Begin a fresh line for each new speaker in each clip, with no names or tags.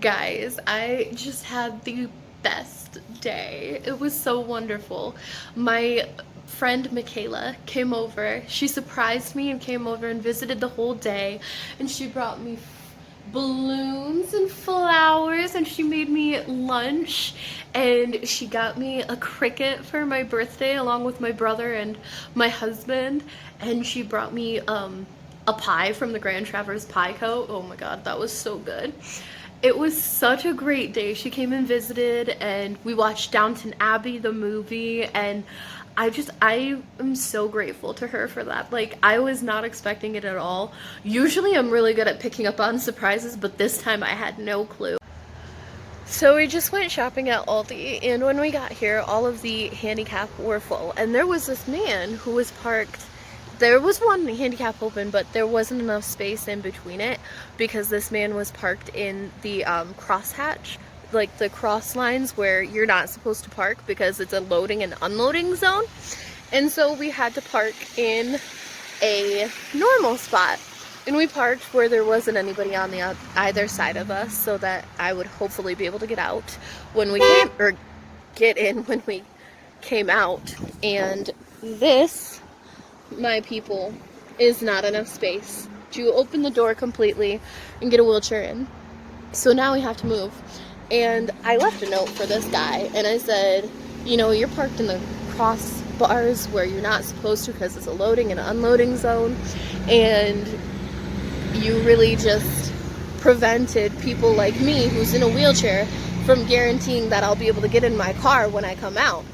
Guys, I just had the best day. It was so wonderful. My friend Michaela came over. She surprised me and came over and visited the whole day. And she brought me balloons and flowers, and she made me lunch, and she got me a cricket for my birthday along with my brother and my husband, and she brought me a pie from the Grand Traverse Pie Co. Oh my god, that was so good. It was such a great day. She came and visited, and we watched Downton Abbey, the movie, and I am so grateful to her for that. Like, I was not expecting it at all. Usually I'm really good at picking up on surprises, but this time I had no clue. So we just went shopping at Aldi, and when we got here, all of the handicap were full, and there was this man who was parked. There was one handicap open, but there wasn't enough space in between it because this man was parked in the crosshatch, like the cross lines where you're not supposed to park because it's a loading and unloading zone. And so we had to park in a normal spot. And we parked where there wasn't anybody on the either side of us, so that I would hopefully be able to get out when we came, or get in when we came out. And this, my people, is not enough space to open the door completely and get a wheelchair in. So now we have to move. And I left a note for this guy, and I said, you know, you're parked in the crossbars where you're not supposed to because it's a loading and unloading zone, and you really just prevented people like me who's in a wheelchair from guaranteeing that I'll be able to get in my car when I come out.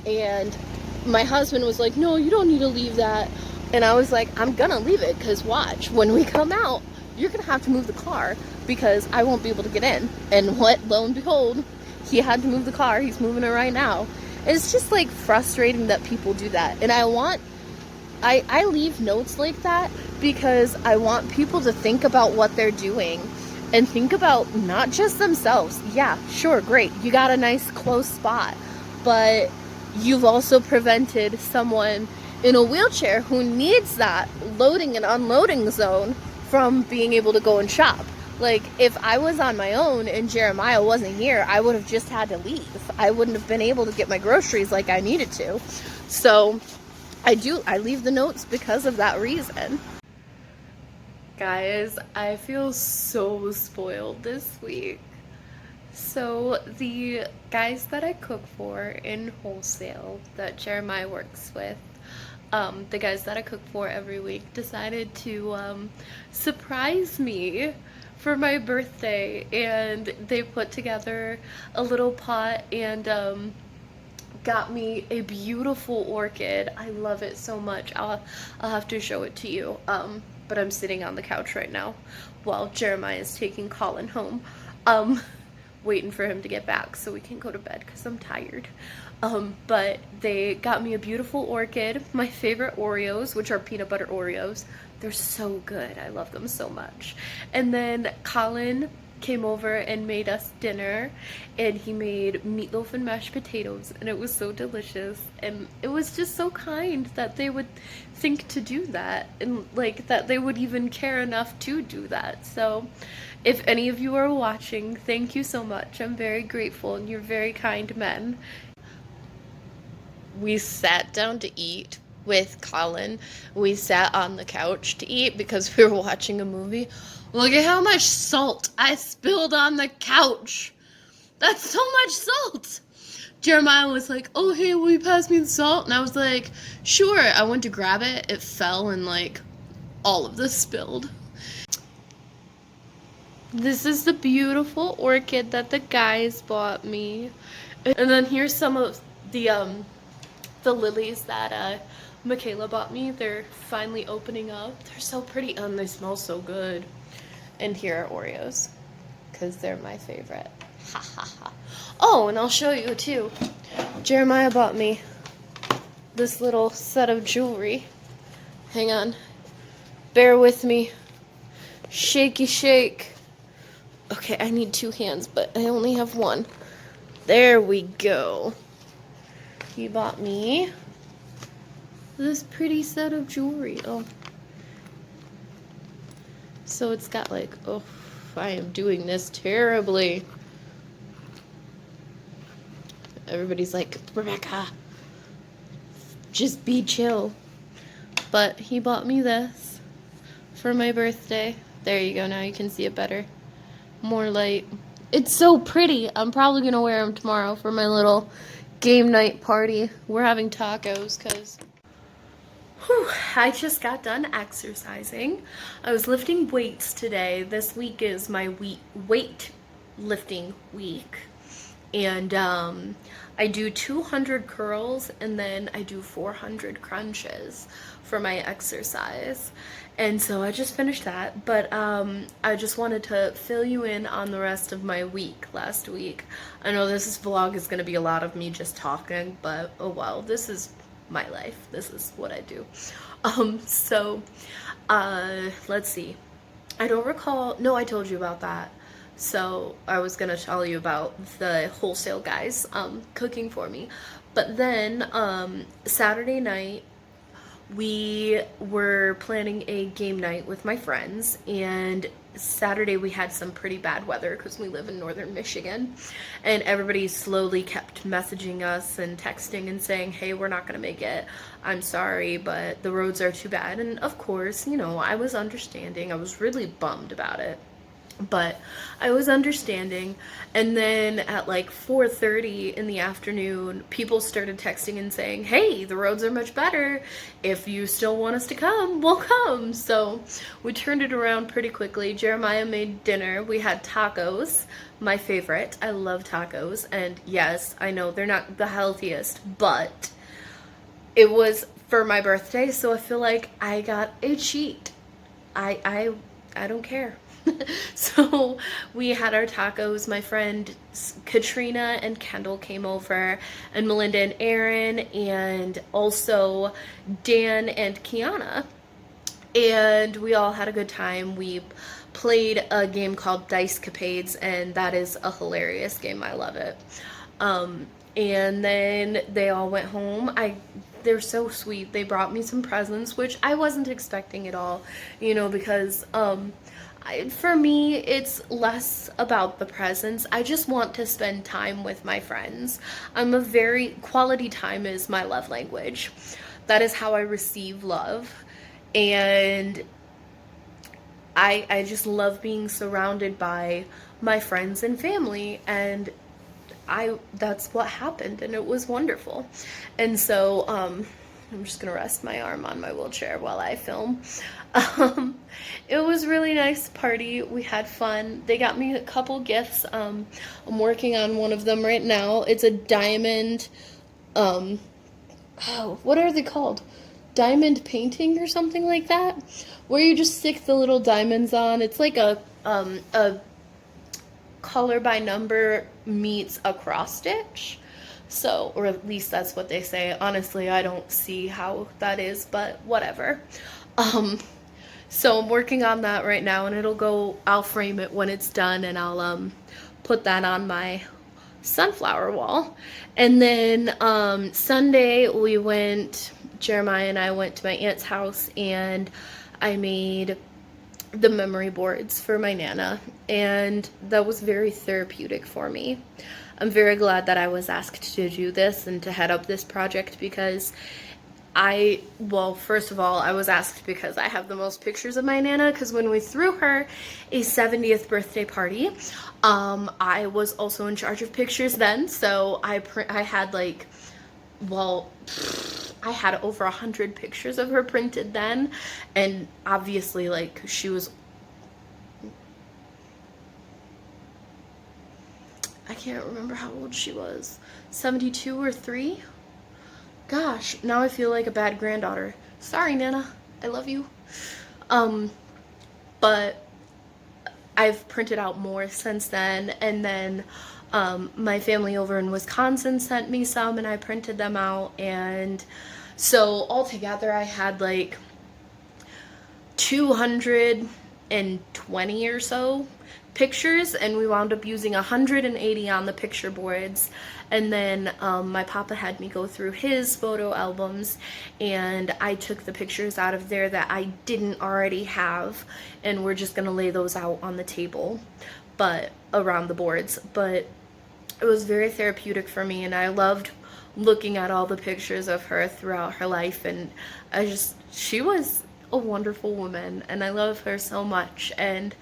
And my husband was like, no, you don't need to leave that. And I was like, I'm gonna leave it, because watch, when we come out, you're gonna have to move the car because I won't be able to get in. And what, lo and behold, he had to move the car. He's moving it right now. And it's just like frustrating that people do that. And I leave notes like that because I want people to think about what they're doing and think about not just themselves. Yeah, sure, great, you got a nice close spot, but you've also prevented someone in a wheelchair who needs that loading and unloading zone from being able to go and shop. Like, if I was on my own and Jeremiah wasn't here, I would have just had to leave. I wouldn't have been able to get my groceries like I needed to. So I leave the notes because of that reason. Guys, I feel so spoiled this week. So the guys that I cook for in wholesale that Jeremiah works with, the guys that I cook for every week, decided to surprise me for my birthday, and they put together a little pot and got me a beautiful orchid. I love it so much. I'll have to show it to you. But I'm sitting on the couch right now while Jeremiah is taking Colin home. Waiting for him to get back so we can go to bed because I'm tired. But they got me a beautiful orchid, my favorite Oreos, which are peanut butter Oreos. They're so good. I love them so much. And then Colin came over and made us dinner, and he made meatloaf and mashed potatoes, and it was so delicious. And it was just so kind that they would think to do that, and like that they would even care enough to do that. So if any of you are watching, thank you so much. I'm very grateful, and you're very kind men. We sat down to eat with Colin. We sat on the couch to eat because we were watching a movie. Look at how much salt I spilled on the couch. That's so much salt. Jeremiah was like, oh, hey, will you pass me the salt? And I was like, sure. I went to grab it. It fell, and like all of this spilled. This is the beautiful orchid that the guys bought me. And then here's some of the lilies that Michaela bought me. They're finally opening up. They're so pretty, and they smell so good. And here are Oreos, because they're my favorite. Ha ha ha. Oh, and I'll show you too. Jeremiah bought me this little set of jewelry. Hang on. Bear with me. Shaky shake. Okay, I need two hands, but I only have one. There we go. He bought me this pretty set of jewelry. Oh. So it's got like, oh, I am doing this terribly. Everybody's like, Rebecca, just be chill. But he bought me this for my birthday. There you go, now you can see it better. More light. It's so pretty. I'm probably going to wear them tomorrow for my little game night party. We're having tacos because I just got done exercising. I was lifting weights today. This week is my weight lifting week. And I do 200 curls and then I do 400 crunches for my exercise. And so I just finished that, but I just wanted to fill you in on the rest of my week last week. I know this vlog is going to be a lot of me just talking, but oh well, this is my life. This is what I do. Let's see. I don't recall. No, I told you about that. So I was gonna tell you about the wholesale guys cooking for me. But then Saturday night we were planning a game night with my friends, and Saturday we had some pretty bad weather because we live in northern Michigan, and everybody slowly kept messaging us and texting and saying, hey, we're not gonna make it, I'm sorry, but the roads are too bad. And of course, you know, I was understanding. I was really bummed about it, but I was understanding. And then at like 4:30 in the afternoon, people started texting and saying, hey, the roads are much better. If you still want us to come, we'll come. So we turned it around pretty quickly. Jeremiah made dinner. We had tacos, my favorite. I love tacos. And yes, I know they're not the healthiest, but it was for my birthday, so I feel like I got a cheat. I don't care. So we had our tacos. My friend Katrina and Kendall came over, and Melinda and Aaron, and also Dan and Kiana. And we all had a good time. We played a game called Dice Capades, and that is a hilarious game. I love it. And then they all went home. They're so sweet. They brought me some presents, which I wasn't expecting at all, you know, because for me, it's less about the presents. I just want to spend time with my friends. Quality time is my love language. That is how I receive love. And I just love being surrounded by my friends and family, and that's what happened, and it was wonderful. And so I'm just gonna rest my arm on my wheelchair while I film. It was really nice party. We had fun. They got me a couple gifts. I'm working on one of them right now. It's a diamond, what are they called? Diamond painting or something like that, where you just stick the little diamonds on. It's like a color by number meets a cross stitch. So, or at least that's what they say. Honestly, I don't see how that is, but whatever. So I'm working on that right now, and I'll frame it when it's done, and I'll put that on my sunflower wall. And then Sunday Jeremiah and I went to my aunt's house, and I made the memory boards for my Nana, and that was very therapeutic for me. I'm very glad that I was asked to do this and to head up this project, because first of all, I was asked because I have the most pictures of my Nana, because when we threw her a 70th birthday party, I was also in charge of pictures then, so I had I had over 100 pictures of her printed then, and obviously, like, she was, I can't remember how old she was, 72 or 3? Gosh, now I feel like a bad granddaughter. Sorry, Nana, I love you. But I've printed out more since then, and then my family over in Wisconsin sent me some, and I printed them out, and so altogether I had like 220 or so pictures, and we wound up using 180 on the picture boards. And then my papa had me go through his photo albums, and I took the pictures out of there that I didn't already have, and we're just gonna lay those out on the table, but around the boards. But it was very therapeutic for me, and I loved looking at all the pictures of her throughout her life. And she was a wonderful woman, and I love her so much, and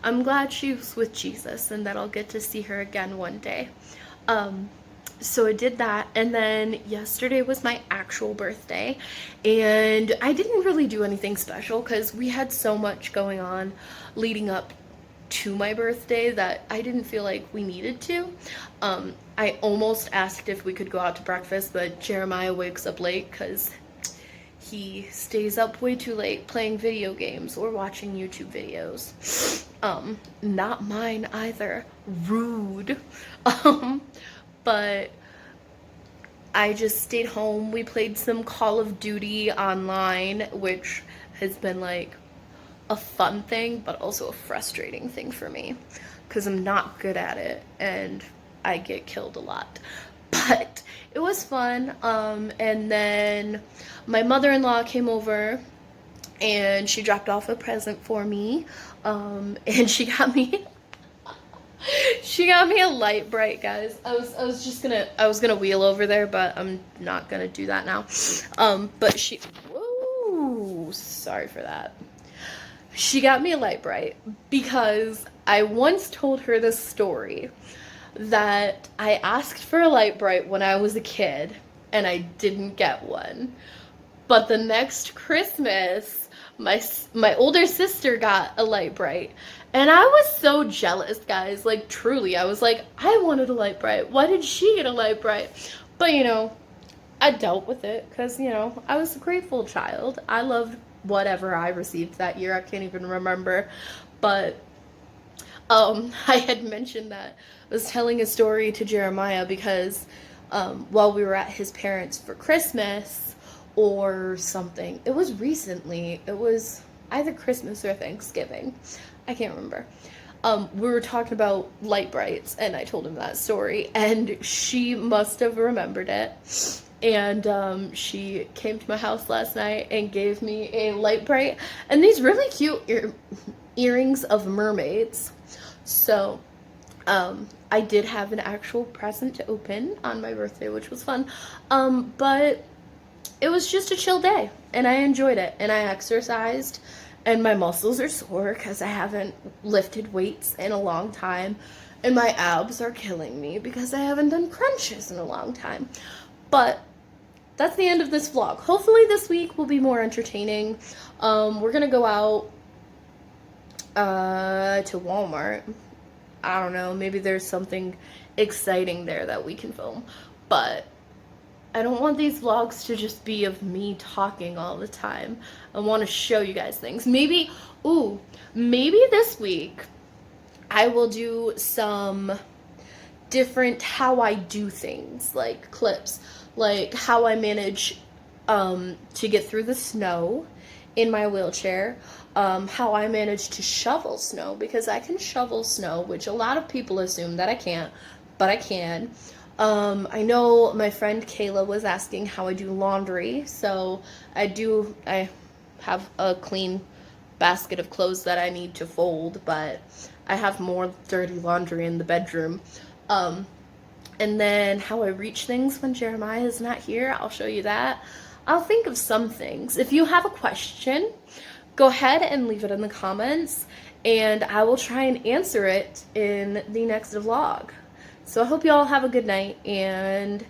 I'm glad she was with Jesus and that I'll get to see her again one day. So I did that, and then yesterday was my actual birthday, and I didn't really do anything special because we had so much going on leading up to my birthday that I didn't feel like we needed to. I almost asked if we could go out to breakfast, but Jeremiah wakes up late because he stays up way too late playing video games or watching YouTube videos. Not mine either. Rude. But I just stayed home. We played some Call of Duty online, which has been like a fun thing, but also a frustrating thing for me because I'm not good at it and I get killed a lot. But it was fun. And then my mother-in-law came over and she dropped off a present for me. And she got me a light bright, guys. I was gonna wheel over there, but I'm not gonna do that now. But whoa, sorry for that. She got me a light bright because I once told her this story that I asked for a light bright when I was a kid and I didn't get one. But the next Christmas, my older sister got a light bright, and I was so jealous, guys. Like, truly, I was like, I wanted a light bright. Why did she get a light bright? But, you know, I dealt with it because, you know, I was a grateful child. I loved whatever I received that year. I can't even remember. But I had mentioned that I was telling a story to Jeremiah because while we were at his parents' for Christmas or something, it was recently, it was either Christmas or Thanksgiving, I can't remember. We were talking about light brights, and I told him that story, and she must have remembered it. And she came to my house last night and gave me a light bright and these really cute earrings of mermaids. So I did have an actual present to open on my birthday, which was fun. But it was just a chill day, and I enjoyed it, and I exercised, and my muscles are sore because I haven't lifted weights in a long time, and my abs are killing me because I haven't done crunches in a long time. But that's the end of this vlog. Hopefully this week will be more entertaining. We're gonna go out to Walmart. I don't know, maybe there's something exciting there that we can film, but I don't want these vlogs to just be of me talking all the time. I want to show you guys things. Maybe this week I will do some different how I do things, like clips, like how I manage to get through the snow in my wheelchair, how I manage to shovel snow, because I can shovel snow, which a lot of people assume that I can't, but I can. I know my friend Kayla was asking how I do laundry, so I have a clean basket of clothes that I need to fold, but I have more dirty laundry in the bedroom. And then how I reach things when Jeremiah is not here, I'll show you that. I'll think of some things. If you have a question, go ahead and leave it in the comments, and I will try and answer it in the next vlog. So I hope you all have a good night and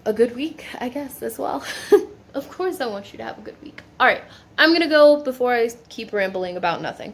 a good week, I guess, as well. Of course I want you to have a good week. All right, I'm gonna go before I keep rambling about nothing.